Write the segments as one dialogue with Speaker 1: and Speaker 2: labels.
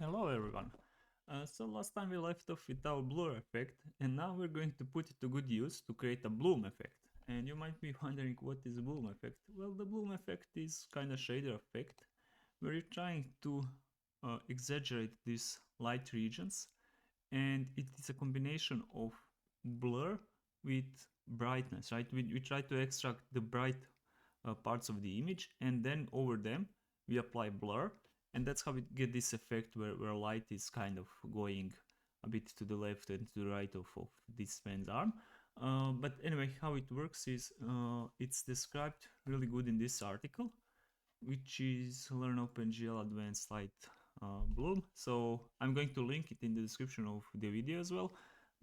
Speaker 1: Hello everyone. So last time we left off with our blur effect, and now we're going to put it to good use to create a bloom effect. And you might be wondering, what is a bloom effect? Well, the bloom effect is kind of shader effect where you're trying to exaggerate these light regions, and it is a combination of blur with brightness, right? We try to extract the bright parts of the image, and then over them we apply blur, and that's how we get this effect where light is kind of going a bit to the left and to the right of this man's arm. But anyway, how it works is it's described really good in this article, which is Learn OpenGL Advanced Light Bloom. So I'm going to link it in the description of the video as well.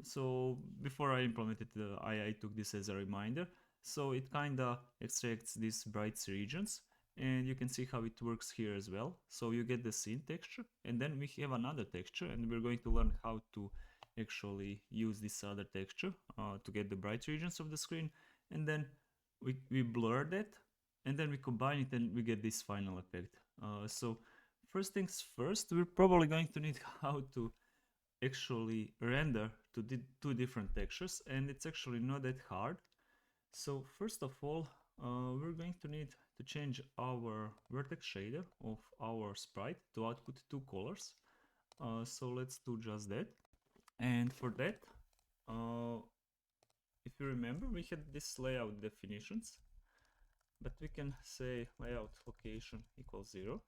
Speaker 1: So before I implemented I took this as a reminder. So it kind of extracts these bright regions, and you can see how it works here as well. So you get the scene texture, and then we have another texture, and we're going to learn how to actually use this other texture to get the bright regions of the screen, and then we blur that, and then we combine it and we get this final effect. So first things first, we're probably going to need how to actually render to two different textures, and it's actually not that hard. So first of all, we're going to need to change our vertex shader of our sprite to output two colors. So let's do just that. And for that, uh, if you remember, we had this layout definitions, but we can say layout location equals 0.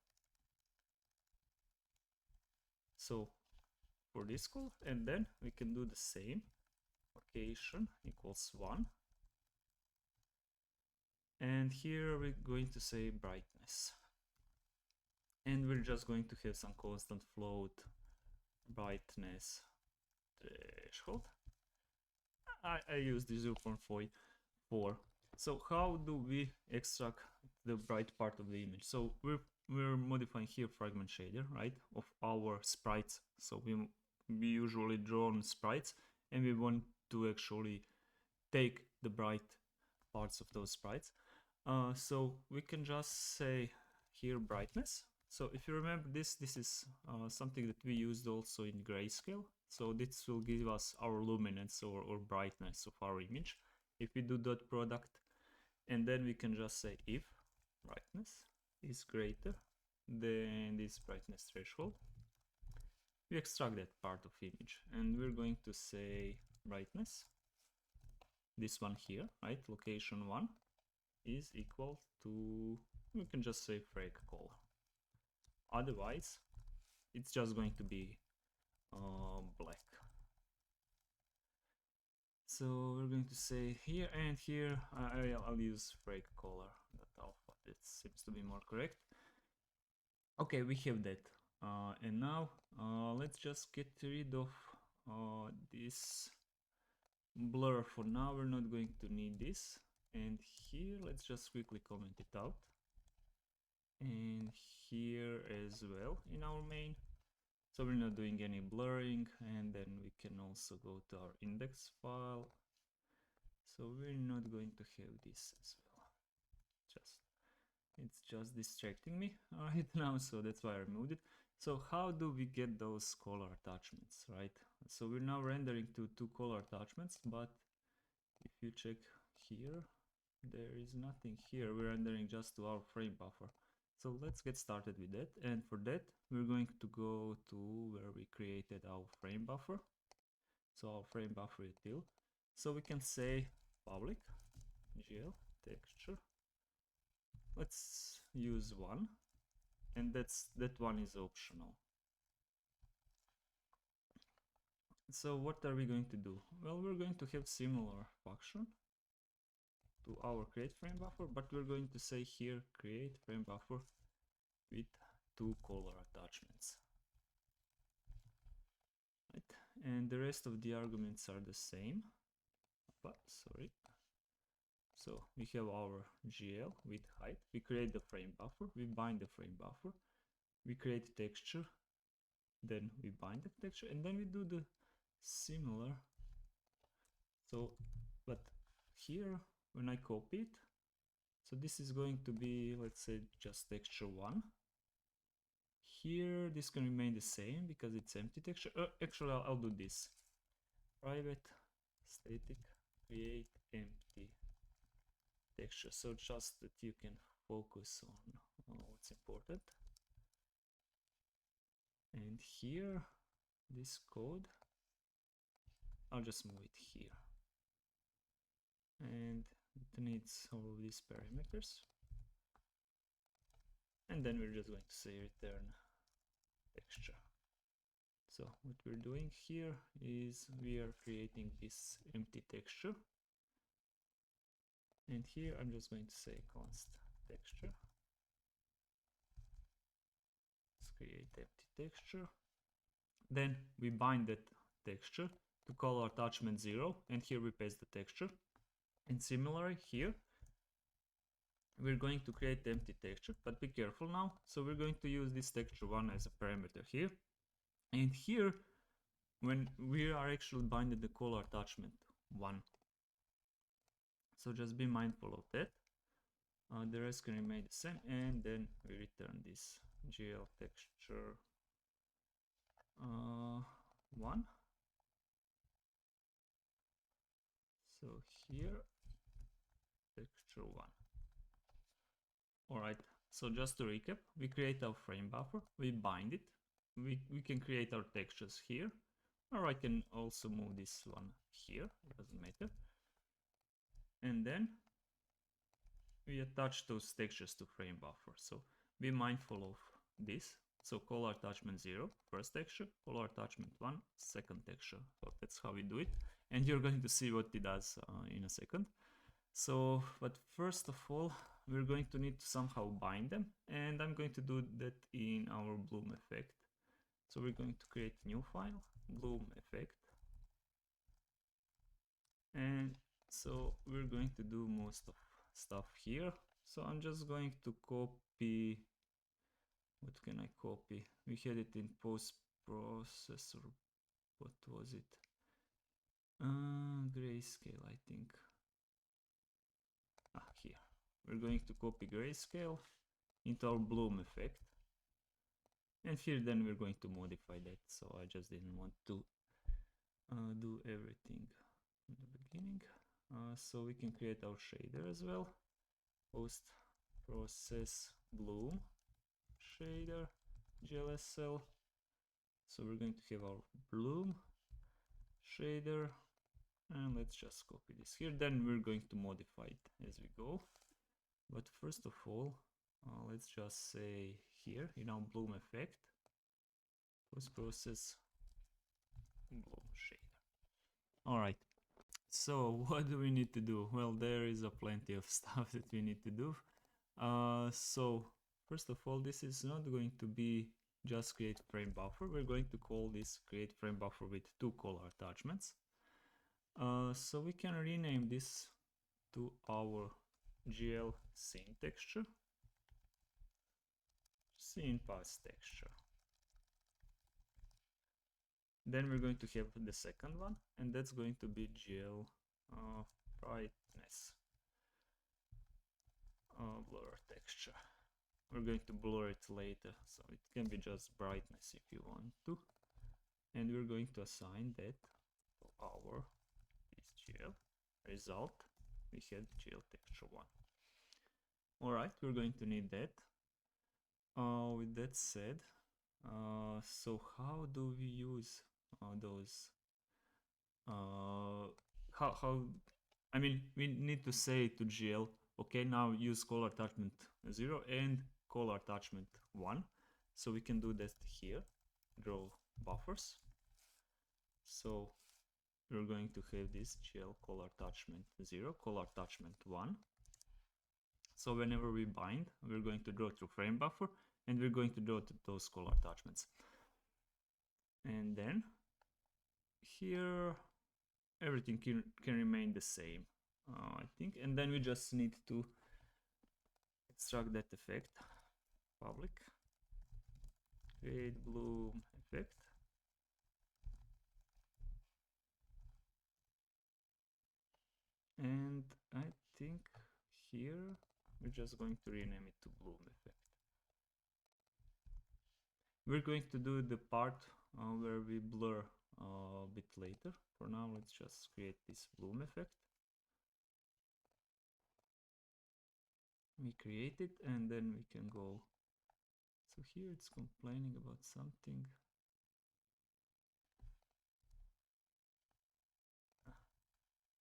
Speaker 1: So for this call, and then we can do the same, location equals 1. And here we're going to say brightness. And we're just going to have some constant float brightness threshold. I used the 0.4. So how do we extract the bright part of the image? So we're modifying here fragment shader, right, of our sprites. So we usually draw on sprites, and we want to actually take the bright parts of those sprites. So we can just say here brightness. So if you remember this is something that we used also in grayscale. So this will give us our luminance or brightness of our image. If we do dot product, and then we can just say if brightness is greater than this brightness threshold, we extract that part of image, and we're going to say brightness, this one here, right, location 1 is equal to, we can just say frag color. Otherwise it's just going to be black. So we're going to say here and here, I'll use frag color, that alpha, that seems to be more correct. Okay, we have that. And now let's just get rid of this blur for now. We're not going to need this. And here, let's just quickly comment it out. And here as well in our main. So we're not doing any blurring, and then we can also go to our index file. So we're not going to have this as well. It's just distracting me right now, so that's why I removed it. So how do we get those color attachments, right? So we're now rendering to two color attachments, but if you check here, there is nothing here. We're rendering just to our frame buffer. So let's get started with that. And for that, we're going to go to where we created our frame buffer. So our frame buffer util. So we can say public GL texture. Let's use 1, and that one is optional. So what are we going to do? Well, we're going to have similar function to our create frame buffer, but we're going to say here create frame buffer with two color attachments, right? And the rest of the arguments are the same, but sorry. So we have our GL with height, we create the frame buffer, we bind the frame buffer, we create texture, then we bind the texture, and then we do the similar. So but here when I copy it, so this is going to be, let's say, just texture 1. here this can remain the same because it's empty texture. Actually, I'll do this. Private static create empty texture, so just that you can focus on what's important. And here, this code, I'll just move it here. And it needs all of these parameters. And then we're just going to say return texture. So what we're doing here is we are creating this empty texture. And here I'm just going to say const texture. Let's create empty texture. Then we bind that texture to color attachment 0, and here we paste the texture. And similarly here, we're going to create the empty texture, but be careful now. So we're going to use this texture 1 as a parameter here. And here, when we are actually binding the color attachment 1. So just be mindful of that. The rest can remain the same, and then we return this GL texture 1. So here, texture 1. Alright, so just to recap, we create our frame buffer, we bind it, we can create our textures here, or I can also move this one here, it doesn't matter. And then we attach those textures to frame buffer. So be mindful of this. So color attachment 0, first texture, color attachment 1, second texture. So that's how we do it. And you're going to see what it does in a second. So, but first of all, we're going to need to somehow bind them, and I'm going to do that in our bloom effect. So we're going to create a new file, bloom effect. And so we're going to do most of stuff here. So I'm just going to copy, what can I copy? We had it in post processor, what was it? Grayscale, I think. Here. We're going to copy grayscale into our bloom effect. And here then we're going to modify that. So I just didn't want to do everything from the beginning. So we can create our shader as well. Post process bloom shader GLSL. So we're going to have our bloom shader, and let's just copy this here. Then we're going to modify it as we go. But first of all, let's just say here in our bloom effect, post process bloom shader. All right. So what do we need to do? Well, there is a plenty of stuff that we need to do. So first of all, this is not going to be just create frame buffer. We're going to call this create frame buffer with 2 color attachments. So we can rename this to our GL scene texture, scene path texture. Then we're going to have the second one, and that's going to be GL brightness blur texture. We're going to blur it later, so it can be just brightness if you want to. And we're going to assign that to our GL result. We had GL texture 1. Alright, we're going to need that. With that said, so how do we use those? I mean, we need to say to GL, okay, now use color attachment 0 and color attachment 1. So we can do that here, draw buffers. So we're going to have this GL color attachment 0, color attachment 1. So whenever we bind, we're going to draw through frame buffer, and we're going to draw to those color attachments. And then here, everything can remain the same, I think. And then we just need to extract that effect, public, create bloom effect. And I think here we're just going to rename it to bloom effect. We're going to do the part where we blur a bit later. For now, let's just create this bloom effect. We create it and then we can go. So here it's complaining about something.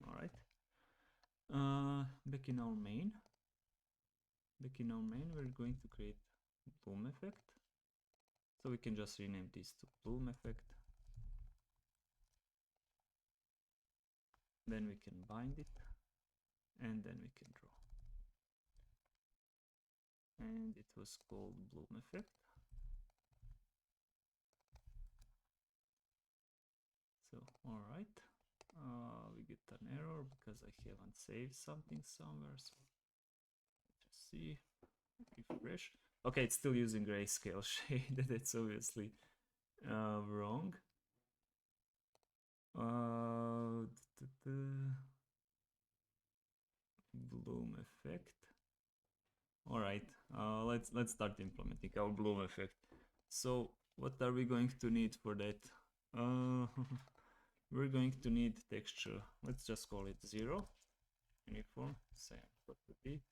Speaker 1: All right. Back in our main, we're going to create bloom effect. So we can just rename this to bloom effect. Then we can bind it, and then we can draw. And it was called bloom effect. So, all right. We get an error because I haven't saved something somewhere. So let's see. Refresh. Okay, it's still using grayscale shade. That's obviously wrong. Bloom effect. All right, let's start implementing our bloom effect. So what are we going to need for that? We're going to need texture. Let's just call it 0. Uniform same property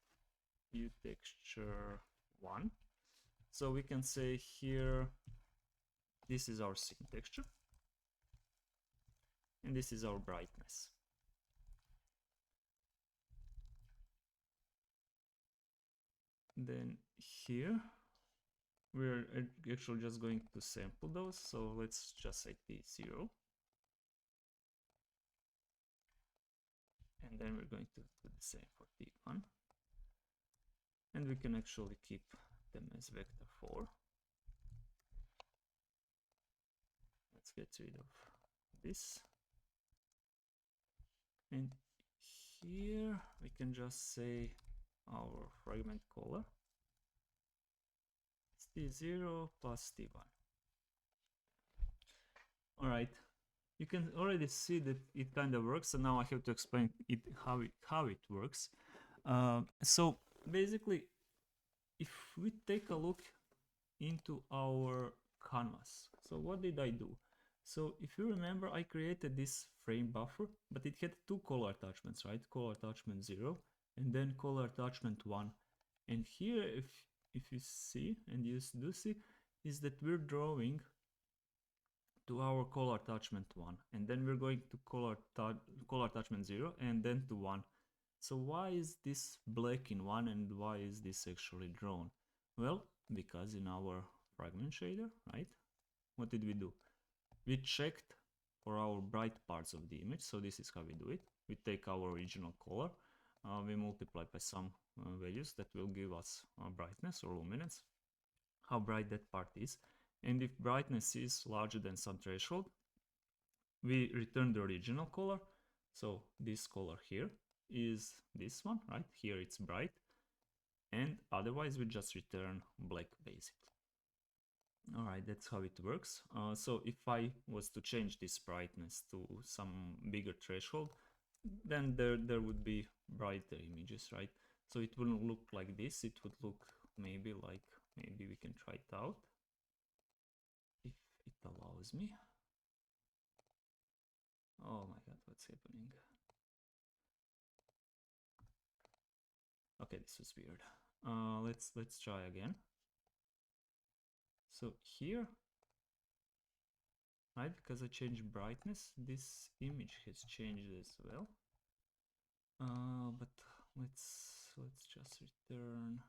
Speaker 1: u texture 1. So we can say here this is our scene texture and this is our brightness. Then here we're actually just going to sample those, so let's just say t0, and then we're going to do the same for t1, and we can actually keep them as vector 4. Let's get rid of this, and here we can just say our fragment color is t0 plus t1. All right, you can already see that it kind of works, and now I have to explain it how it works. So basically, if we take a look into our canvas, so what did I do? So if you remember, I created this frame buffer, but it had two color attachments, right? Color attachment 0 and then color attachment 1. And here, if you see, and you do see, is that we're drawing to our color attachment 1, and then we're going to color attachment 0 and then to 1. So why is this black in 1 and why is this actually drawn? Well, because in our fragment shader, right, what did we do? We checked for our bright parts of the image, so this is how we do it. We take our original color, we multiply by some values that will give us brightness or luminance, how bright that part is. And if brightness is larger than some threshold, we return the original color. So this color here is this one, right? Here it's bright, and otherwise we just return black basically. All right, that's how it works. So if I was to change this brightness to some bigger threshold, then there would be brighter images, right? So it wouldn't look like this. It would look maybe like, maybe we can try it out if it allows me. Oh my god, what's happening? Okay, this was weird. Let's try again. So here, right, because I changed brightness, this image has changed as well. But let's just return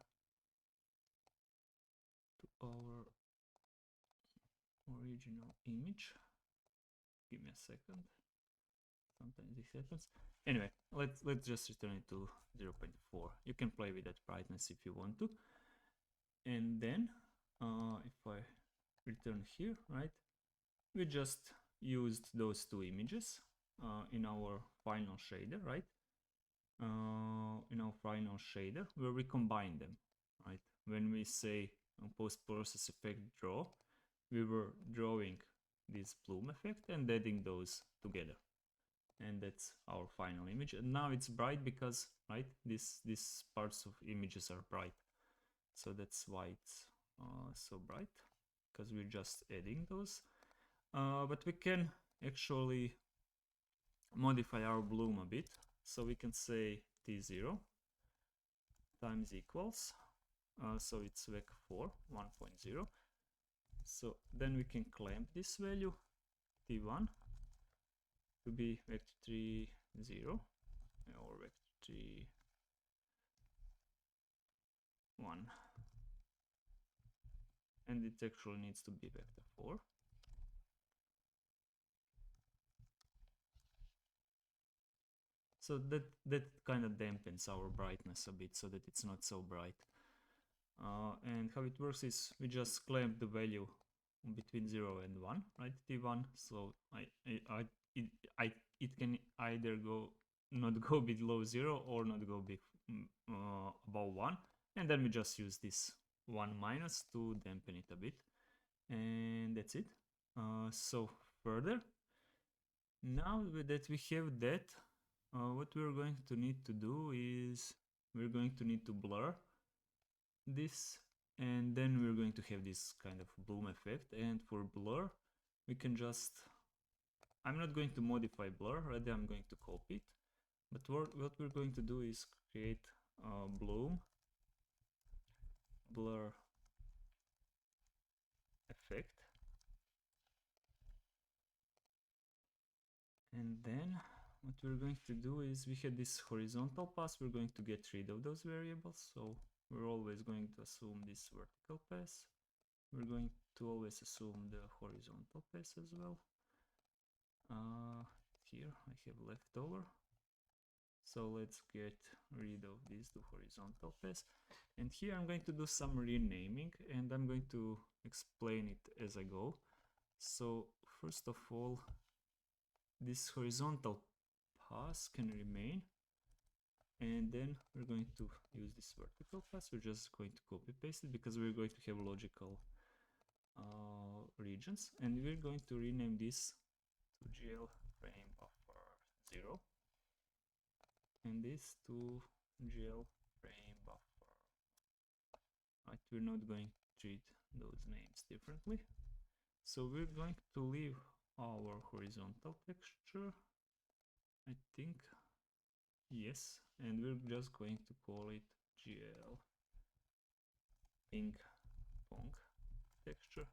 Speaker 1: to our original image. Give me a second. Sometimes this happens. Anyway, let's just return it to 0.4. You can play with that brightness if you want to. And then if I return here, right, we just used those two images in our final shader, right? In our final shader where we combine them, right? When we say post-process effect draw, we were drawing this bloom effect and adding those together, and that's our final image. And now it's bright because, right, these parts of images are bright, so that's why it's so bright. because we're just adding those. But we can actually modify our bloom a bit. So we can say t0 times equals, so it's vec4 1.0. So then we can clamp this value t1 to be vector3 0 or vector3 1, and it actually needs to be vector 4. So that kind of dampens our brightness a bit so that it's not so bright. And how it works is we just clamp the value between 0 and 1, right, t1. So it can either not go below 0 or not go above 1, and then we just use this 1 minus to dampen it a bit, and that's it. So further, now that we have that, what we're going to need to do is we're going to need to blur this, and then we're going to have this kind of bloom effect. And for blur, we can just, I'm not going to modify blur, rather I'm going to copy it. But what we're going to do is create a bloom blur effect, and then what we're going to do is we had this horizontal pass, we're going to get rid of those variables. So we're always going to assume this vertical pass. We're going to always assume the horizontal pass as well. Here I have leftover. So let's get rid of these two horizontal pass. And here I'm going to do some renaming, and I'm going to explain it as I go. So first of all, this horizontal pass can remain, and then we're going to use this vertical pass. We're just going to copy paste it because we're going to have logical regions, and we're going to rename this to GL frame buffer 0, and this to GL frame buffer. Right, we're not going to treat those names differently. So we're going to leave our horizontal texture, I think. Yes, and we're just going to call it GL ping pong texture.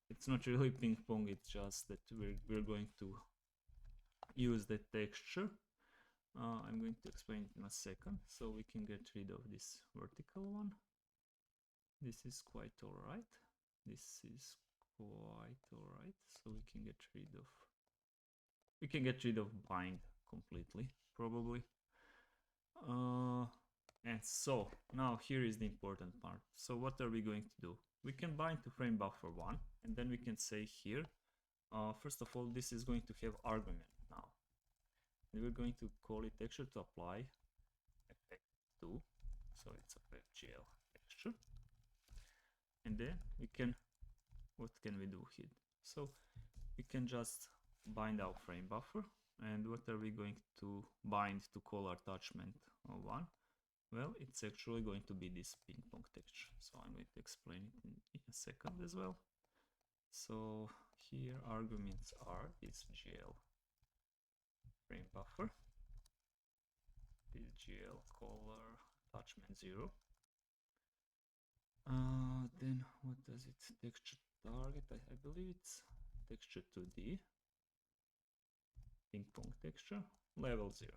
Speaker 1: It's not really ping pong, it's just that we're going to use the texture. I'm going to explain it in a second. So we can get rid of this vertical one. This is quite alright. This is quite alright. So we can get rid of bind completely, probably. And so now here is the important part. So what are we going to do? We can bind to frame buffer 1, and then we can say here, first of all, this is going to have argument now. And we're going to call it texture to apply effect 2. So it's a WebGL texture. And then we can, what can we do here? So we can just bind our frame buffer. And what are we going to bind to call our attachment 1? Well, it's actually going to be this ping pong texture. So I'm going to explain it in a second as well. So here arguments are this GL frame buffer, this GL color attachment 0. Then what does it? Texture target, I believe it's texture 2D, ping pong texture, level 0.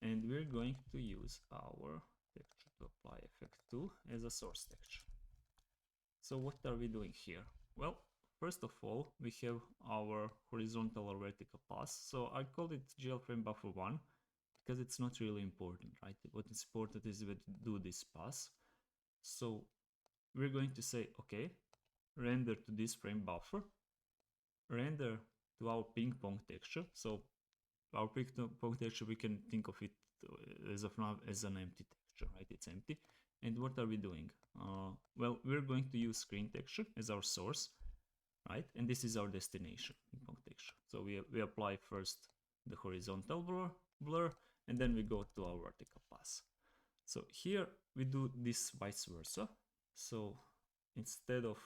Speaker 1: And we're going to use our texture to apply effect 2 as a source texture. So what are we doing here? Well, first of all, we have our horizontal or vertical pass. So I called it GL frame buffer 1 because it's not really important, right? What is important is to do this pass. So we're going to say, okay, render to this frame buffer, render to our ping pong texture. So our ping pong texture, we can think of it as of now as an empty texture, right? It's empty. And what are we doing? Well, we're going to use screen texture as our source, right? And this is our destination, ping pong texture. So we apply first the horizontal blur, and then we go to our vertical pass. So here we do this vice versa. So instead of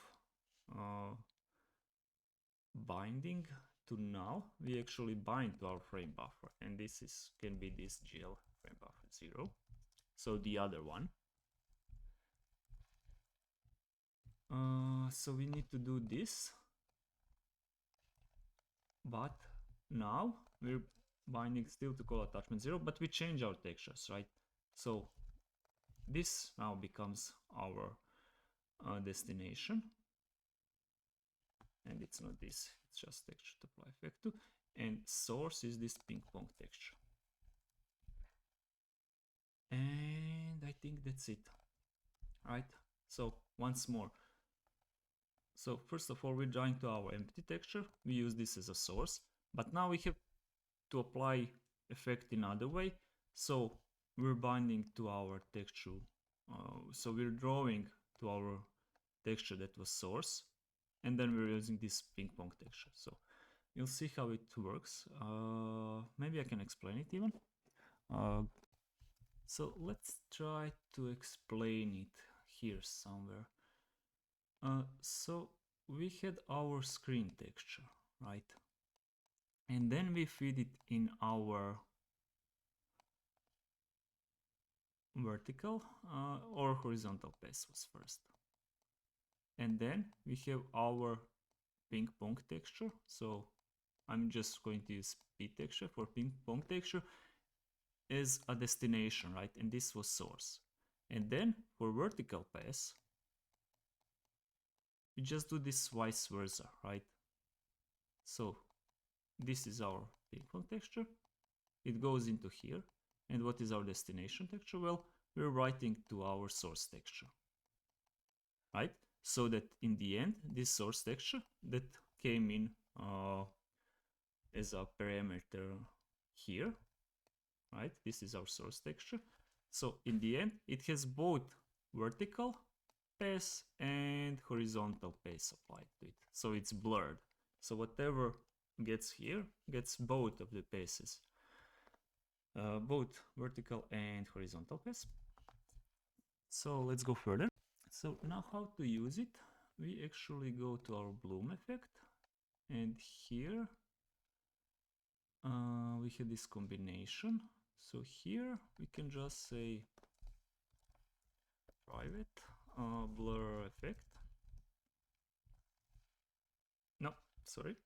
Speaker 1: binding to null, we actually bind to our frame buffer, and this is can be this GL frame buffer 0. So the other one. So we need to do this, but now we're binding still to call attachment 0, but we change our textures, right? So this now becomes our destination, and it's not this, it's just texture to apply effect to, and source is this ping pong texture. And I think that's it, right? So once more, so first of all, we're drawing to our empty texture, we use this as a source, but now we have to apply effect in other way. So we're binding to our texture, so we're drawing to our texture that was source, and then we're using this ping pong texture. So you'll see how it works. Maybe I can explain it even. So let's try to explain it here somewhere. So we had our screen texture, right? And then we feed it in our vertical or horizontal path was first. And then we have our ping pong texture. So I'm just going to use P texture for ping pong texture as a destination, right? And this was source. And then for vertical path, we just do this vice versa, right? So this is our ping pong texture. It goes into here. And what is our destination texture? Well, we're writing to our source texture, right? So that in the end, this source texture that came in as a parameter here, right? This is our source texture. So in the end, it has both vertical path and horizontal path applied to it. So it's blurred. So whatever gets here gets both of the paths, both vertical and horizontal path. So let's go further. So now how to use it? We actually go to our bloom effect, and here we have this combination. So here we can just say private blur effect. No, sorry.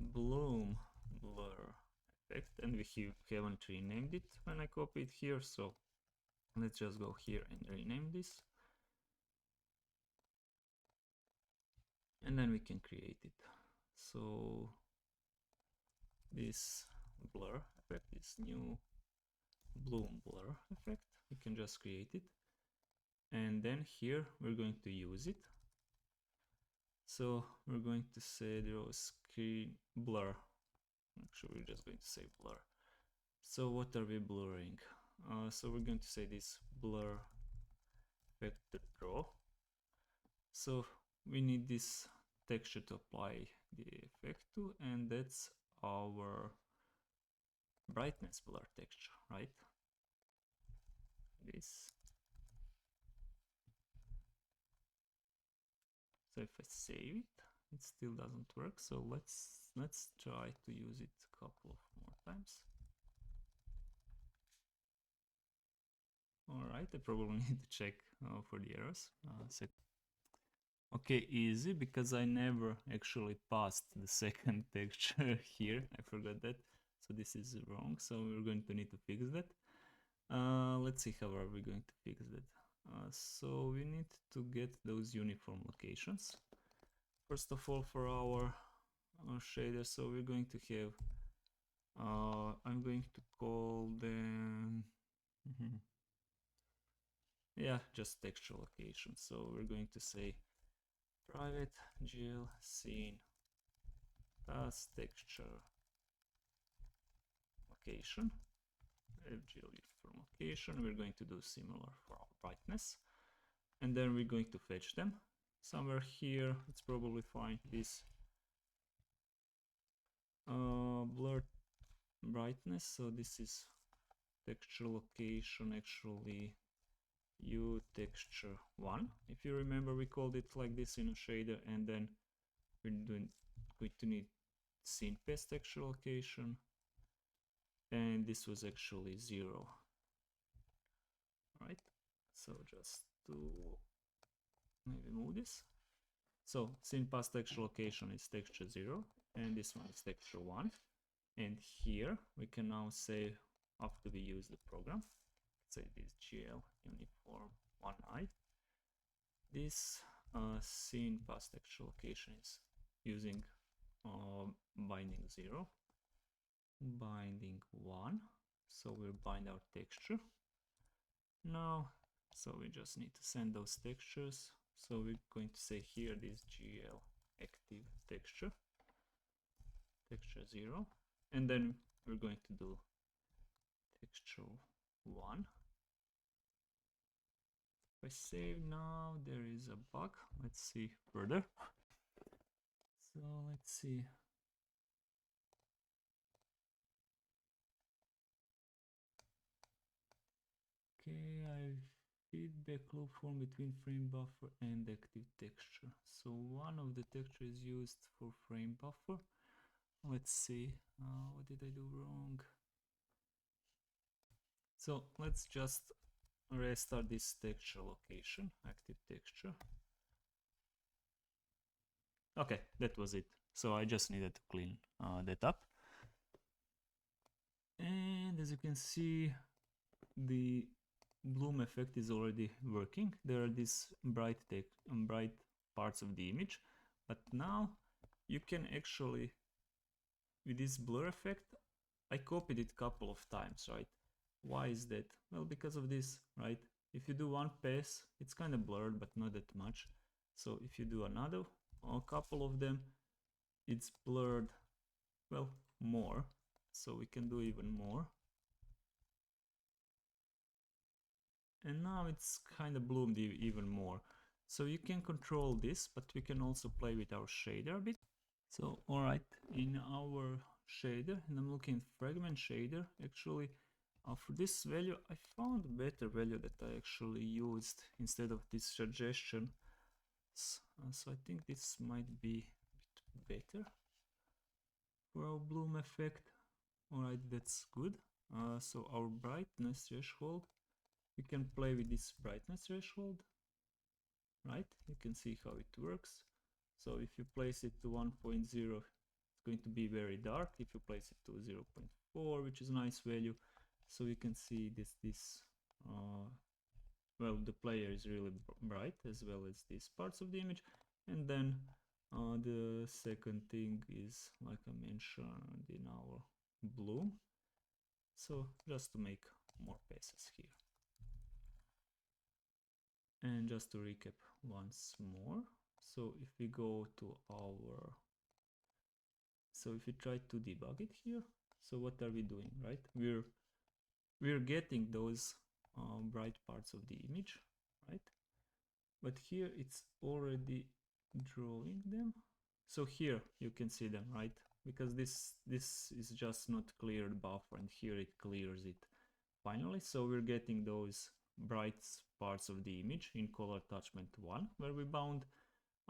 Speaker 1: Bloom blur effect, and we haven't renamed it when I copy it here, so let's just go here and rename this, and then we can create it. So this blur effect, this new bloom blur effect, we can just create it, and then here we're going to use it. So we're going to say draw screen blur. Actually, we're just going to say blur. So what are we blurring? So we're going to say this blur vector draw. So we need this texture to apply the effect to, and that's our brightness blur texture, right? This. So if I save it, it still doesn't work. So let's try to use it a couple of more times. All right, I probably need to check for the errors. Okay, easy, because I never actually passed the second texture here. I forgot that. So this is wrong. So we're going to need to fix that. Let's see how are we going to fix that. So we need to get those uniform locations. First of all, for our shader, so we're going to have, I'm going to call them, yeah, just texture location. So we're going to say private GL scene task texture location, WebGL uniform location. We're going to do similar for our brightness, and then we're going to fetch them somewhere here. It's probably fine. This blur brightness. So this is texture location, actually U texture 1. If you remember, we called it like this in a shader, and then we're going to need scene path texture location, and this was actually 0. Right, so just to maybe move this. So scene path texture location is texture 0, and this one is texture 1. And here we can now say after we use the program, say this GL uniform 1i, this scene path texture location is using binding 0, binding 1, so we'll bind our texture now. So we just need to send those textures. So we're going to say here this GL active texture 0, and then we're going to do texture 1. If I save now, there is a bug. Let's see further. So let's see. Okay, I feedback loop form between frame buffer and active texture. So one of the texture is used for frame buffer. Let's see, what did I do wrong? So let's just restart this texture location, active texture. Okay, that was it. So I just needed to clean that up. And as you can see, the bloom effect is already working. There are these bright parts of the image, but now you can actually, with this blur effect, I copied it a couple of times, right? Why is that? Well, because of this, right? If you do one pass, it's kind of blurred, but not that much. So if you do another, a couple of them, it's blurred, well, more. So we can do even more. And now it's kind of bloomed even more. So you can control this, but we can also play with our shader a bit. So alright, in our shader, and I'm looking at fragment shader, actually for this value I found a better value that I actually used instead of this suggestion. So I think this might be a bit better for our bloom effect. Alright, that's good. So our brightness threshold, we can play with this brightness threshold, right? You can see how it works. So if you place it to 1.0, it's going to be very dark. If you place it to 0.4, which is a nice value, so you can see well, the player is really bright, as well as these parts of the image. And then the second thing is, like I mentioned, in our bloom. So just to make more passes here. And just to recap once more, so if we go to our, so if we try to debug it here, so what are we doing, right? We're getting those bright parts of the image, right? But here it's already drawing them. So here you can see them, right? Because this is just not cleared buffer, and here it clears it finally. So we're getting those bright parts of the image in color attachment 1, where we bound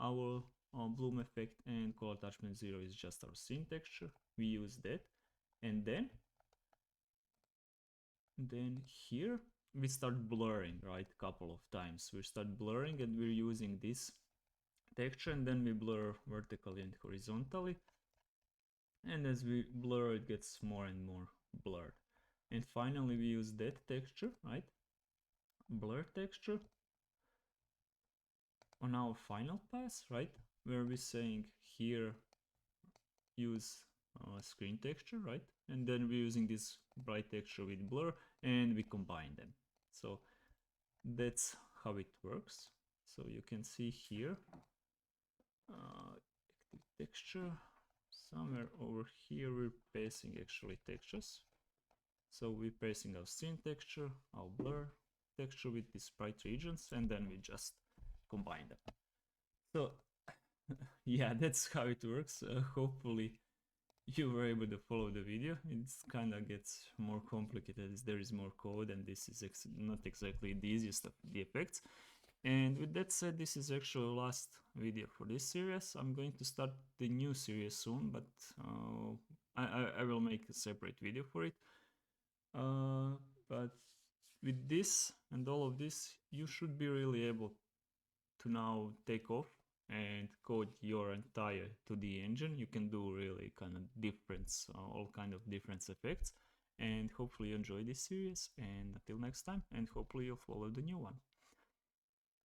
Speaker 1: our bloom effect, and color attachment 0 is just our scene texture. We use that, and then here we start blurring, right? Couple of times we start blurring, and we're using this texture, and then we blur vertically and horizontally, and as we blur it gets more and more blurred. And finally we use that texture, right? Blur texture on our final pass, right? Where we're saying here use screen texture, right? And then we're using this bright texture with blur, and we combine them. So that's how it works. So you can see here active texture, somewhere over here we're passing actually textures. So we're passing our scene texture, our blur texture with these bright regions, and then we just combine them. So yeah, that's how it works. Hopefully you were able to follow the video. It kind of gets more complicated as there is more code, and this is not exactly the easiest of the effects. And with that said, this is actually the last video for this series. I'm going to start the new series soon, but I will make a separate video for it. But with this and all of this, you should be really able to now take off and code your entire 2D engine. You can do really kind of different, all kind of different effects. And hopefully you enjoy this series. And until next time, and hopefully you'll follow the new one.